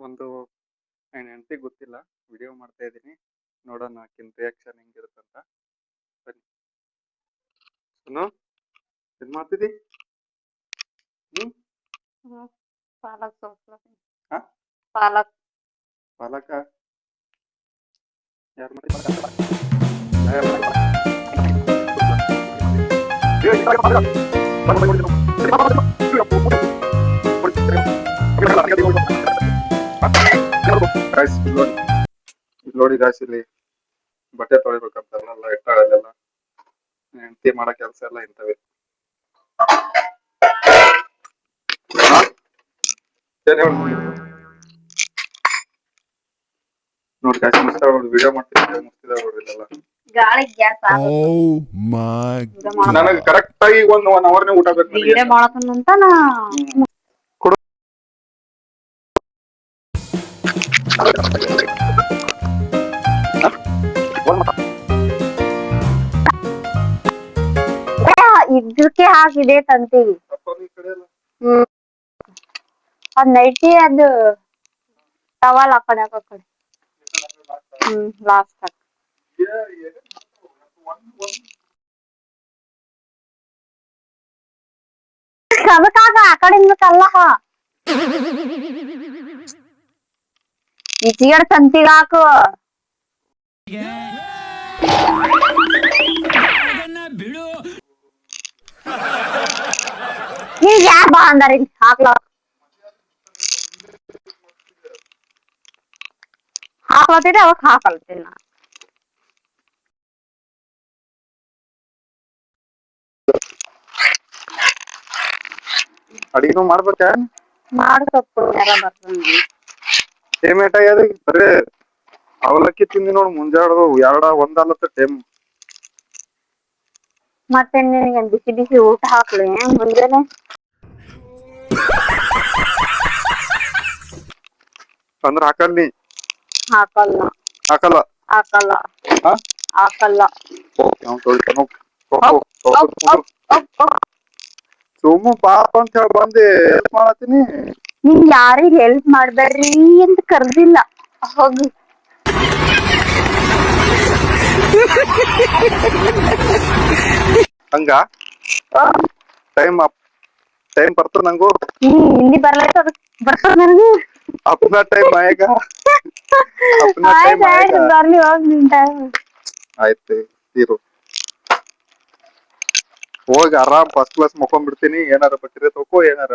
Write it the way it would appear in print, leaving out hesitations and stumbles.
ಒಂದು ನನ್ನ ಹೆಂಡತಿಗೆ ಗೊತ್ತಿಲ್ಲ. ವಿಡಿಯೋ ಮಾಡ್ತಾ ಇದ್ದೀನಿ. ನೋಡೋಣ ಆಕಿನ ರಿಯಾಕ್ಷನ್ ಹೆಂಗಿರುತ್ತಂತ. ಬನ್ನಿ. ಸುನು, ಏನ್ ಮಾಡ್ತಿದ್ದಿ? ಹ್ಮ್ ಪಾಲಕ್ ಸೊಪ್ಪು ಹಾ ಪಾಲಕ್ ಪಾಲಕ ಯಾರು ನೋಡಿ ಗಾಯ್ಸ್, ಇಲ್ಲಿ ಬಟ್ಟೆ ತೊಳಿಬೇಕಂತಾರಲ್ಲ ಇಟ್ಟಾಳೆಲ್ಲ ಹೆಂಡತಿ ಮಾಡೋ ಕೆಲಸ ಎಲ್ಲ ಇಂಥವೇ. ನೋಡಿ ಗಾಯ್ಸ್, ಮುಸ್ತಾ ವಿಡಿಯೋ ಮಾಡ್ತಿದ್ದೆ, ಮುಸ್ತಿದ ನೋಡಿಲ್ಲ. ಗಾಳಿ ಗ್ಯಾಸ್ ನನಗೆ ಕರೆಕ್ಟ್ ಆಗಿ ಒಂದು 1 ಅವರ್ನೇ ಊಟ ಬೇಕು. ವಿಡಿಯೋ ಮಾಡಕಂತ ನಾ ಇದಕ್ಕೆ ಹಾಕಿದೆ ತಂತೀವಿ. ಅದ್ ನೈಟಿ ಅದು ಟವಲ್ ಆ ಕಡೆ ಲಾಸ್ಟ್ ಅದಕ್ಕಾಗ ಆ ಕಡೆಯಿಂದ ಕಲ್ಲ ಈಚೆಗಡೆ ತಂತಿಗೆ ಹಾಕು. ನೀವ್ ಯಾರ್ ಬಾ ಅಂದಾರ ಹಾಕ್ಲ ಹಾಕ್ಲತ್ತಿದ್ದೆ ಅವಕ್ ಹಾಕಲ್ತೀನಿ ನಾ. ಅಡಿಗೆ ಮಾಡ್ಬೇಕ ಮಾಡ್ಬೇಕು ಯಾರ ಬರ್ತೀನಿ. ಟೇಮೇಟ್ ಆಗ್ಯದ ಬರೇ ಅವಲಕ್ಕಿ ತಿಂದಿ ನೋಡು. ಮುಂಜಾಡ್ದು ಒಂದಲ್ಲತ್ತ ಟೇಮ್. ಮತ್ತೆ ನಿನಗೆ ಬಿಸಿ ಬಿಸಿ ಊಟ ಹಾಕ್ಲಿ ಮುಂಜಾನೆ. ಅಂದ್ರ ಹಾಕಲ್ಲಿ ಹಾಕಲ್ಲ ಹಾಕಲ್ಲ ಹಾಕಲ್ಲ ಹಾಕಲ್ಲ. ಸುಮ್ಮ ಪಾಪ ಅಂತ ಹೇಳಿ ಬಂದು ಹೆಲ್ಪ್ ಮಾಡತ್ತೀನಿ. ನಿಮ್ ಯಾರಿಗ್ ಹೆಲ್ಪ್ ಮಾಡ್ಬೇಡ್ರಿ ಅಂತ ಕರ್ದಿಲ್ಲ, ಹೋಗಿ. ಹಂಗ ಟೈಮ್ ಬರ್ತದ ನಂಗು. ಹಿಂದಿ ಬರ್ಲೈತ ಬರ್ತದ ನನಗೂ. अपना टाइम आएगा, अपना टाइम आएगा. ಬರ್ಲಿ ಹೋಗಿ ನಿನ್ ಟೈಮ್. ಆಯ್ತು ಇರು, ಹೋಗಿ ಆರಾಮ್ ಫಸ್ಟ್ ಕ್ಲಾಸ್ ಮಕ್ಕೊಂಡ್ಬಿಡ್ತೀನಿ. ಏನಾರ ಬಟ್ಟಿದ್ರೆ ತಗೋ, ಏನಾರ